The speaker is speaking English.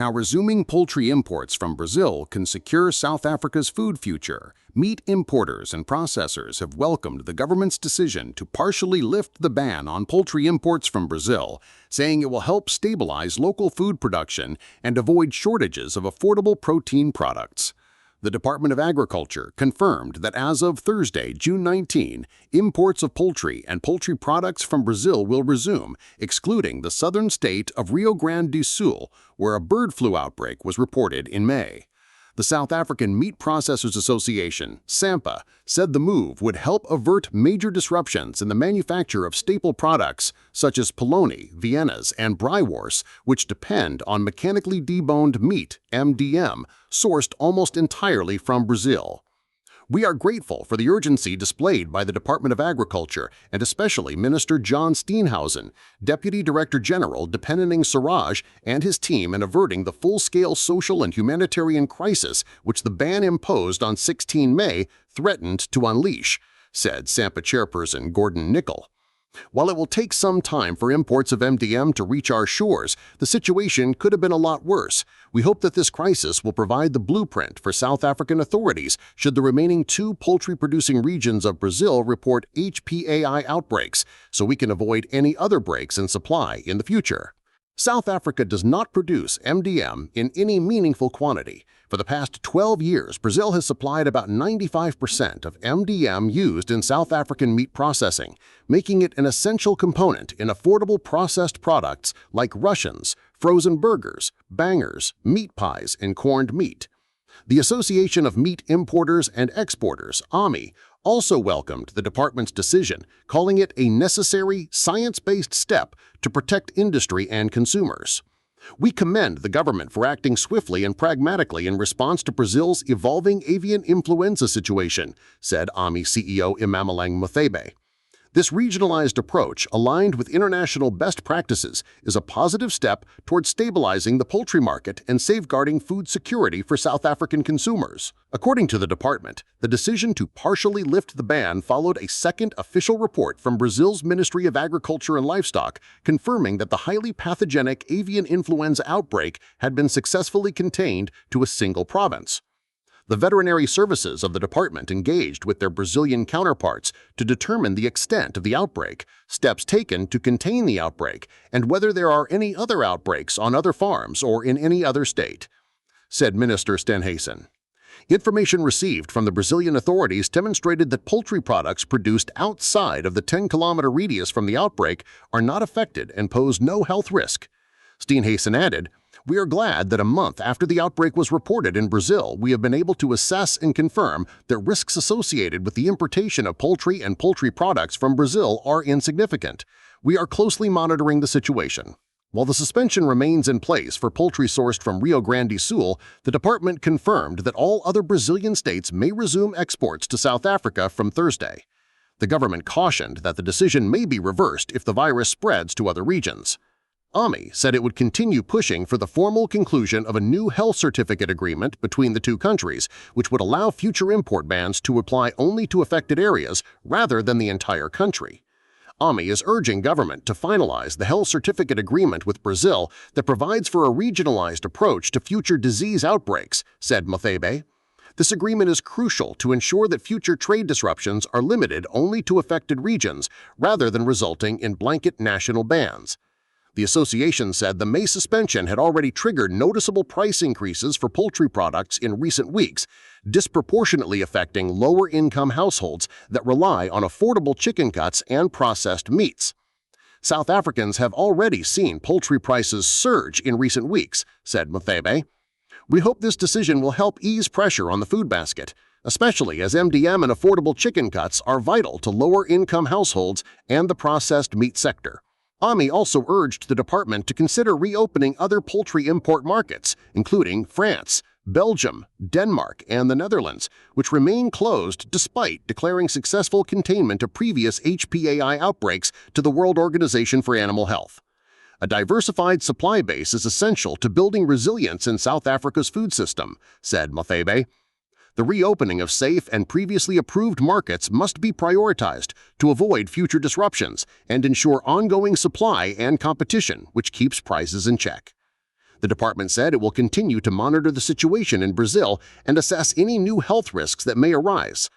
Now, resuming poultry imports from Brazil can secure South Africa's food future. Meat importers and processors have welcomed the government's decision to partially lift the ban on poultry imports from Brazil, saying it will help stabilize local food production and avoid shortages of affordable protein products. The Department of Agriculture confirmed that as of Thursday, June 19, imports of poultry and poultry products from Brazil will resume, excluding the southern state of Rio Grande do Sul, where a bird flu outbreak was reported in May. The South African Meat Processors Association, SAMPA, said the move would help avert major disruptions in the manufacture of staple products such as polony, Viennas, and bratwurst, which depend on mechanically deboned meat, MDM, sourced almost entirely from Brazil. We are grateful for the urgency displayed by the Department of Agriculture and especially Minister John Steenhuisen, Deputy Director General Depenning Siraj, and his team in averting the full-scale social and humanitarian crisis which the ban imposed on 16 May threatened to unleash, said SAMPA chairperson Gordon Nicol. While it will take some time for imports of MDM to reach our shores, the situation could have been a lot worse. We hope that this crisis will provide the blueprint for South African authorities should the remaining 2 poultry-producing regions of Brazil report HPAI outbreaks, so we can avoid any other breaks in supply in the future. South Africa does not produce MDM in any meaningful quantity. For the past 12 years, Brazil has supplied about 95% of MDM used in South African meat processing, making it an essential component in affordable processed products like Russians, frozen burgers, bangers, meat pies, and corned meat. The Association of Meat Importers and Exporters, AMI, also welcomed the department's decision, calling it a necessary, science-based step to protect industry and consumers. We commend the government for acting swiftly and pragmatically in response to Brazil's evolving avian influenza situation, said AMI CEO Imamalang Muthebe. This regionalized approach, aligned with international best practices, is a positive step toward stabilizing the poultry market and safeguarding food security for South African consumers. According to the department, the decision to partially lift the ban followed a second official report from Brazil's Ministry of Agriculture and Livestock confirming that the highly pathogenic avian influenza outbreak had been successfully contained to a single province. The veterinary services of the department engaged with their Brazilian counterparts to determine the extent of the outbreak, steps taken to contain the outbreak, and whether there are any other outbreaks on other farms or in any other state, said Minister Steenhuisen. Information received from the Brazilian authorities demonstrated that poultry products produced outside of the 10-kilometer radius from the outbreak are not affected and pose no health risk. Steenhuisen added, "We are glad that a month after the outbreak was reported in Brazil, we have been able to assess and confirm that risks associated with the importation of poultry and poultry products from Brazil are insignificant. We are closely monitoring the situation." While the suspension remains in place for poultry sourced from Rio Grande do Sul, the department confirmed that all other Brazilian states may resume exports to South Africa from Thursday. The government cautioned that the decision may be reversed if the virus spreads to other regions. AMI said it would continue pushing for the formal conclusion of a new health certificate agreement between the 2 countries, which would allow future import bans to apply only to affected areas rather than the entire country. AMI is urging government to finalize the health certificate agreement with Brazil that provides for a regionalized approach to future disease outbreaks, said Muthebe. This agreement is crucial to ensure that future trade disruptions are limited only to affected regions rather than resulting in blanket national bans. The association said the May suspension had already triggered noticeable price increases for poultry products in recent weeks, disproportionately affecting lower-income households that rely on affordable chicken cuts and processed meats. South Africans have already seen poultry prices surge in recent weeks, said Muthebe. We hope this decision will help ease pressure on the food basket, especially as MDM and affordable chicken cuts are vital to lower-income households and the processed meat sector. AMI also urged the department to consider reopening other poultry import markets, including France, Belgium, Denmark, and the Netherlands, which remain closed despite declaring successful containment of previous HPAI outbreaks to the World Organization for Animal Health. A diversified supply base is essential to building resilience in South Africa's food system, said Muthebe. The reopening of safe and previously approved markets must be prioritized to avoid future disruptions and ensure ongoing supply and competition, which keeps prices in check. The department said it will continue to monitor the situation in Brazil and assess any new health risks that may arise.